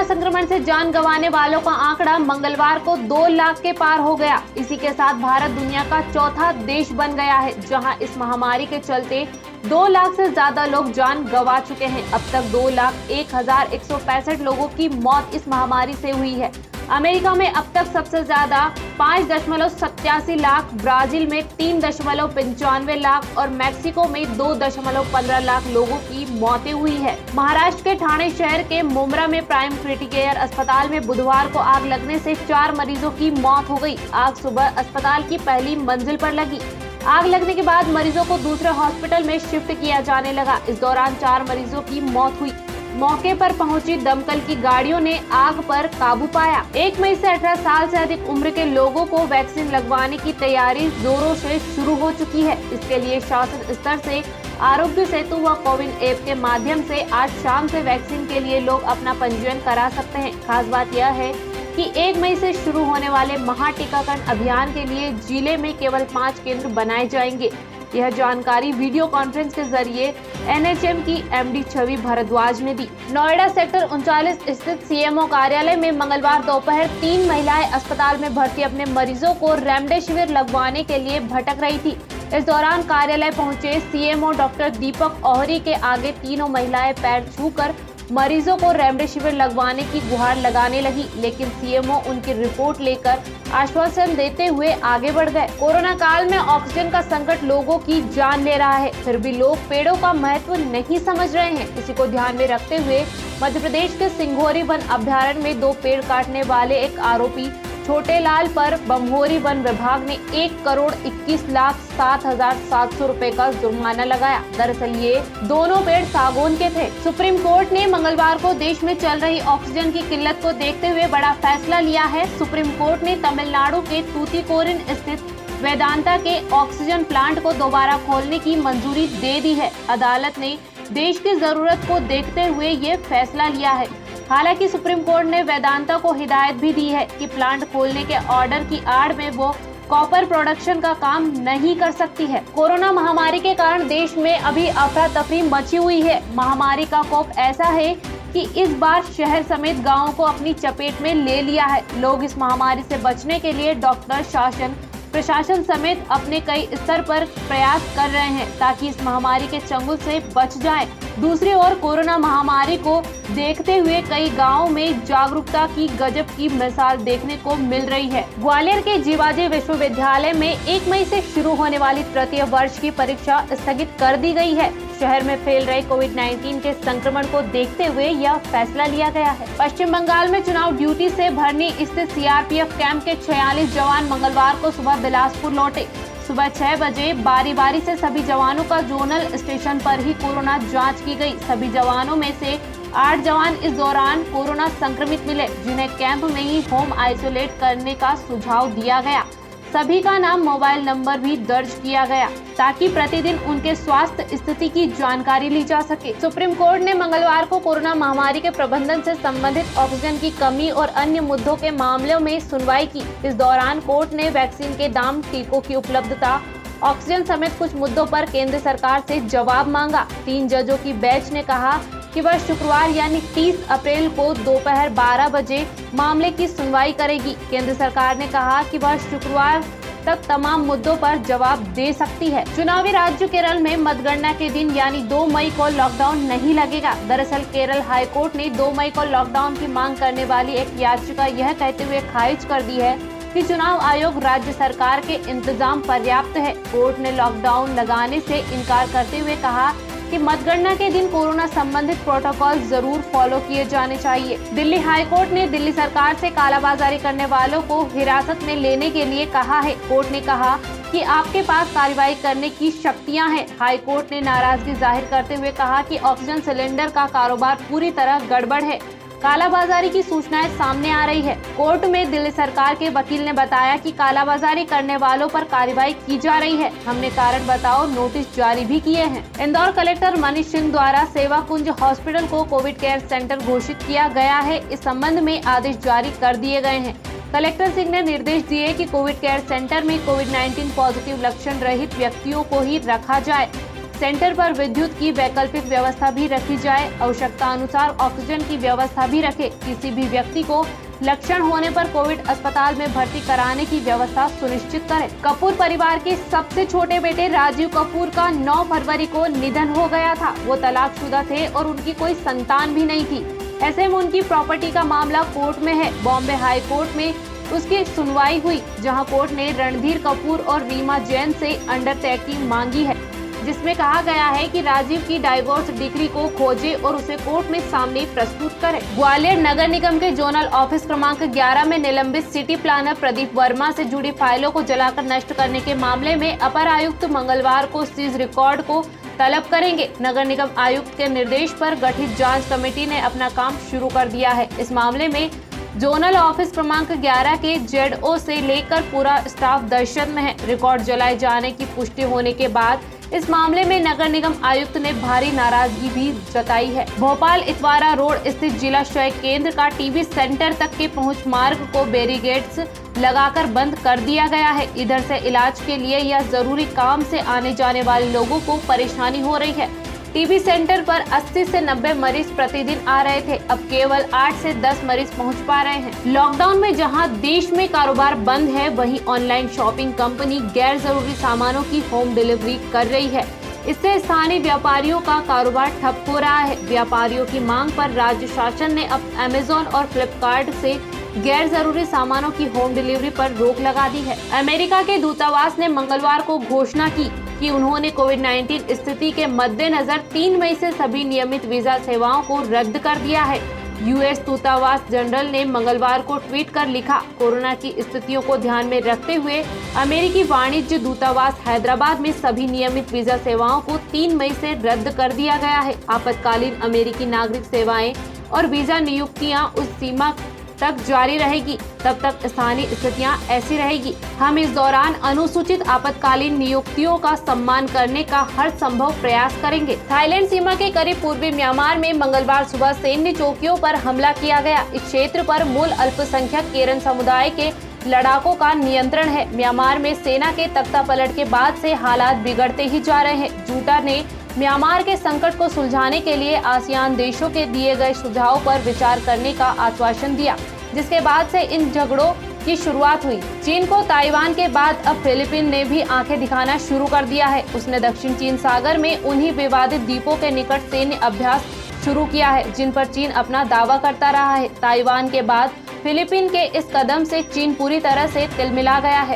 Corona संक्रमण से जान गंवाने वालों का आंकड़ा मंगलवार को 2 लाख के पार हो गया। इसी के साथ भारत दुनिया का चौथा देश बन गया है जहां इस महामारी के चलते 2 लाख से ज्यादा लोग जान गंवा चुके हैं। अब तक 2,01,165 लोगों की मौत इस महामारी से हुई है। अमेरिका में अब तक सबसे ज्यादा 5.87 लाख, ब्राजील में 3.95 लाख और मैक्सिको में 2.15 लाख लोगों की मौतें हुई है। महाराष्ट्र के ठाणे शहर के मुंब्रा में प्राइम क्रिटिकेयर अस्पताल में बुधवार को आग लगने से 4 मरीजों की मौत हो गई। आग सुबह अस्पताल की पहली मंजिल पर लगी। आग लगने के बाद मरीजों को दूसरे हॉस्पिटल में शिफ्ट किया जाने लगा। इस दौरान 4 मरीजों की मौत हुई। मौके पर पहुंची दमकल की गाड़ियों ने आग पर काबू पाया। 1 मई से 18 साल से अधिक उम्र के लोगों को वैक्सीन लगवाने की तैयारी जोरों से शुरू हो चुकी है। इसके लिए शासन स्तर से आरोग्य सेतु व कोविन ऐप के माध्यम से आज शाम से वैक्सीन के लिए लोग अपना पंजीयन करा सकते हैं। खास बात यह है कि 1 मई से शुरू होने वाले महा टीकाकरण अभियान के लिए जिले में केवल 5 केंद्र बनाए जाएंगे। यह जानकारी वीडियो कॉन्फ्रेंस के जरिए एनएचएम की एमडी छवि भारद्वाज ने दी। नोएडा सेक्टर 39 स्थित सीएमओ कार्यालय में मंगलवार दोपहर 3 महिलाएं अस्पताल में भर्ती अपने मरीजों को रेमडेसिविर लगवाने के लिए भटक रही थी। इस दौरान कार्यालय पहुंचे सीएमओ डॉक्टर दीपक ओहरी के आगे तीनों महिलाएं पैर छूकर मरीजों को रेमडेसिविर लगवाने की गुहार लगाने लगी, लेकिन सीएमओ उनकी रिपोर्ट लेकर आश्वासन देते हुए आगे बढ़ गए। कोरोना काल में ऑक्सीजन का संकट लोगों की जान ले रहा है, फिर भी लोग पेड़ों का महत्व नहीं समझ रहे हैं। इसी को ध्यान में रखते हुए मध्य प्रदेश के सिंघोरी वन अभ्यारण्य में 2 पेड़ काटने वाले एक आरोपी छोटे लाल पर बम्होरी वन विभाग ने 1,21,07,700 रुपए का जुर्माना लगाया। दरअसल ये दोनों पेड़ सागौन के थे। सुप्रीम कोर्ट ने मंगलवार को देश में चल रही ऑक्सीजन की किल्लत को देखते हुए बड़ा फैसला लिया है। सुप्रीम कोर्ट ने तमिलनाडु के तूतीकोरिन स्थित वेदांता के ऑक्सीजन प्लांट को दोबारा खोलने की मंजूरी दे दी है। अदालत ने देश की जरूरत को देखते हुए ये फैसला लिया है। हालांकि सुप्रीम कोर्ट ने वेदांता को हिदायत भी दी है कि प्लांट खोलने के ऑर्डर की आड़ में वो कॉपर प्रोडक्शन का काम नहीं कर सकती है। कोरोना महामारी के कारण देश में अभी अफरा तफरी मची हुई है। महामारी का खौफ ऐसा है कि इस बार शहर समेत गाँवों को अपनी चपेट में ले लिया है। लोग इस महामारी से बचने के लिए डॉक्टर, शासन, प्रशासन समेत अपने कई स्तर पर प्रयास कर रहे हैं ताकि इस महामारी के चंगुल से बच जाएं। दूसरी ओर कोरोना महामारी को देखते हुए कई गांवों में जागरूकता की गजब की मिसाल देखने को मिल रही है। ग्वालियर के जीवाजी विश्वविद्यालय में 1 मई से शुरू होने वाली तृतीय वर्ष की परीक्षा स्थगित कर दी गई है। शहर में फैल रहे कोविड-19 के संक्रमण को देखते हुए यह फैसला लिया गया है। पश्चिम बंगाल में चुनाव ड्यूटी से भरनी स्थित सीआरपीएफ कैंप के 46 जवान मंगलवार को सुबह बिलासपुर लौटे। सुबह 6 बजे बारी बारी से सभी जवानों का जोनल स्टेशन पर ही कोरोना जांच की गई। सभी जवानों में से 8 जवान इस दौरान कोरोना संक्रमित मिले, जिन्हें कैंप में ही होम आइसोलेट करने का सुझाव दिया गया। सभी का नाम, मोबाइल नंबर भी दर्ज किया गया ताकि प्रतिदिन उनके स्वास्थ्य स्थिति की जानकारी ली जा सके। सुप्रीम कोर्ट ने मंगलवार को कोरोना महामारी के प्रबंधन से संबंधित ऑक्सीजन की कमी और अन्य मुद्दों के मामलों में सुनवाई की। इस दौरान कोर्ट ने वैक्सीन के दाम, टीकों की उपलब्धता, ऑक्सीजन समेत कुछ मुद्दों पर केंद्र सरकार से जवाब मांगा। 3 जजों की बेंच ने कहा कि वह शुक्रवार यानी 30 अप्रैल को दोपहर 12 बजे मामले की सुनवाई करेगी। केंद्र सरकार ने कहा कि वह शुक्रवार तक तमाम मुद्दों पर जवाब दे सकती है। चुनावी राज्य केरल में मतगणना के दिन यानी 2 मई को लॉकडाउन नहीं लगेगा। दरअसल केरल हाईकोर्ट ने 2 मई को लॉकडाउन की मांग करने वाली एक याचिका यह कहते हुए खारिज कर दी है कि चुनाव आयोग राज्य सरकार के इंतजाम पर्याप्त है। कोर्ट ने लॉकडाउन लगाने से इनकार करते हुए कहा कि मतगणना के दिन कोरोना संबंधित प्रोटोकॉल जरूर फॉलो किए जाने चाहिए। दिल्ली हाईकोर्ट ने दिल्ली सरकार से कालाबाजारी करने वालों को हिरासत में लेने के लिए कहा है। कोर्ट ने कहा कि आपके पास कार्रवाई करने की शक्तियां हैं। हाईकोर्ट ने नाराजगी जाहिर करते हुए कहा कि ऑक्सीजन सिलेंडर का कारोबार पूरी तरह गड़बड़ है। कालाबाजारी की सूचनाएं सामने आ रही है। कोर्ट में दिल्ली सरकार के वकील ने बताया कि कालाबाजारी करने वालों पर कार्रवाई की जा रही है। हमने कारण बताओ नोटिस जारी भी किए हैं। इंदौर कलेक्टर मनीष सिंह द्वारा सेवा कुंज हॉस्पिटल को कोविड केयर सेंटर घोषित किया गया है। इस संबंध में आदेश जारी कर दिए गए हैं। कलेक्टर सिंह ने निर्देश दिए कि कोविड केयर सेंटर में कोविड-19 पॉजिटिव लक्षण रहित व्यक्तियों को ही रखा जाए। सेंटर पर विद्युत की वैकल्पिक व्यवस्था भी रखी जाए। आवश्यकता अनुसार ऑक्सीजन की व्यवस्था भी रखे। किसी भी व्यक्ति को लक्षण होने पर कोविड अस्पताल में भर्ती कराने की व्यवस्था सुनिश्चित करें। कपूर परिवार के सबसे छोटे बेटे राजीव कपूर का 9 फरवरी को निधन हो गया था। वो तलाकशुदा थे और उनकी कोई संतान भी नहीं थी। ऐसे में उनकी प्रॉपर्टी का मामला कोर्ट में है। बॉम्बे हाई कोर्ट में उसकी सुनवाई हुई, जहां कोर्ट ने रणधीर कपूर और रीमा जैन से अंडरटेकिंग मांगी है, जिसमें कहा गया है कि राजीव की डाइवोर्स डिग्री को खोजे और उसे कोर्ट में सामने प्रस्तुत करे। ग्वालियर नगर निगम के जोनल ऑफिस क्रमांक 11 में निलंबित सिटी प्लानर प्रदीप वर्मा से जुड़ी फाइलों को जलाकर नष्ट करने के मामले में अपर आयुक्त मंगलवार को सीज रिकॉर्ड को तलब करेंगे। नगर निगम आयुक्त के निर्देश पर गठित जांच कमेटी ने अपना काम शुरू कर दिया है। इस मामले में जोनल ऑफिस क्रमांक 11 के जेडओ से लेकर पूरा स्टाफ दहशत में है। रिकॉर्ड जलाए जाने की पुष्टि होने के बाद इस मामले में नगर निगम आयुक्त ने भारी नाराजगी भी जताई है। भोपाल इतवारा रोड स्थित जिला क्षय केंद्र का टीबी सेंटर तक के पहुंच मार्ग को बैरिकेड्स लगाकर बंद कर दिया गया है। इधर से इलाज के लिए या जरूरी काम से आने जाने वाले लोगों को परेशानी हो रही है। टीबी सेंटर पर 80 से 90 मरीज प्रतिदिन आ रहे थे, अब केवल 8 से 10 मरीज पहुंच पा रहे हैं। लॉकडाउन में जहां देश में कारोबार बंद है, वहीं ऑनलाइन शॉपिंग कंपनी गैर जरूरी सामानों की होम डिलीवरी कर रही है। इससे स्थानीय व्यापारियों का कारोबार ठप हो रहा है। व्यापारियों की मांग पर राज्य शासन ने अब अमेजॉन और फ्लिपकार्ट से गैर जरूरी सामानों की होम डिलीवरी पर रोक लगा दी है। अमेरिका के दूतावास ने मंगलवार को घोषणा की कि उन्होंने कोविड-19 स्थिति के मद्देनजर 3 मई से सभी नियमित वीजा सेवाओं को रद्द कर दिया है। यूएस दूतावास जनरल ने मंगलवार को ट्वीट कर लिखा, कोरोना की स्थितियों को ध्यान में रखते हुए अमेरिकी वाणिज्य दूतावास हैदराबाद में सभी नियमित वीजा सेवाओं को 3 मई से रद्द कर दिया गया है। आपातकालीन अमेरिकी नागरिक सेवाएं और वीजा नियुक्तियां उस सीमा तक जारी रहेगी, तब तक स्थानीय स्थितियां ऐसी रहेगी। हम इस दौरान अनुसूचित आपातकालीन नियुक्तियों का सम्मान करने का हर संभव प्रयास करेंगे। थाईलैंड सीमा के करीब पूर्वी म्यांमार में मंगलवार सुबह सैन्य चौकियों पर हमला किया गया। इस क्षेत्र पर मूल अल्पसंख्यक केरन समुदाय के लड़ाकों का नियंत्रण है। म्यांमार में सेना के तख्तापलट के बाद से हालात बिगड़ते ही जा रहे हैं। जूटा ने म्यांमार के संकट को सुलझाने के लिए आसियान देशों के दिए गए सुझाव पर विचार करने का आश्वासन दिया, जिसके बाद से इन झगड़ों की शुरुआत हुई। चीन को ताइवान के बाद अब फिलीपीन ने भी आंखें दिखाना शुरू कर दिया है। उसने दक्षिण चीन सागर में उन्हीं विवादित द्वीपों के निकट सैन्य अभ्यास शुरू किया है, जिन पर चीन अपना दावा करता रहा है। ताइवान के बाद फिलीपीन के इस कदम से चीन पूरी तरह से तिलमिला गया है।